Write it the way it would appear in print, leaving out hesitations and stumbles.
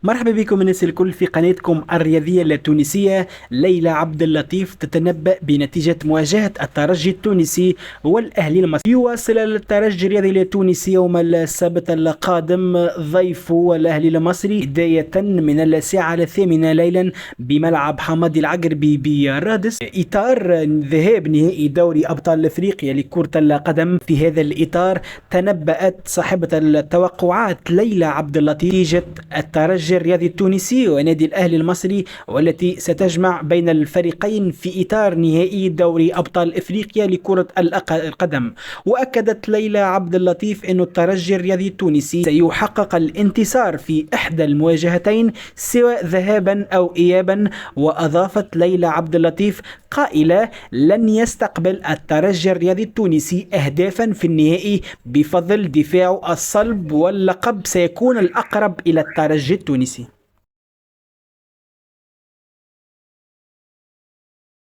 مرحبا بكم الناس الكل في قناتكم الرياضية التونسية. ليلى عبد اللطيف تتنبأ بنتيجة مواجهة الترجي التونسي والأهلي المصري. يواصل الترجي الرياضي التونسي يوم السبت القادم ضيفه الأهلي المصري بداية من الساعة 8 ليلا بملعب حمادي العقربي برادس، إطار ذهاب نهائي دوري أبطال أفريقيا لكرة القدم. في هذا الإطار تنبأت صاحبة التوقعات ليلى عبد اللطيف نتيجة الترجي الرياضي التونسي ونادي الأهلي المصري، والتي ستجمع بين الفريقين في إطار نهائي دوري أبطال إفريقيا لكرة القدم. وأكدت ليلى عبد اللطيف أن الترجي الرياضي التونسي سيحقق الانتصار في إحدى المواجهتين سواء ذهابا أو إيابا. وأضافت ليلى عبد اللطيف قائلة: لن يستقبل الترجي الرياضي التونسي أهدافا في النهائي بفضل دفاعه الصلب، واللقب سيكون الأقرب إلى الترجي التونسي.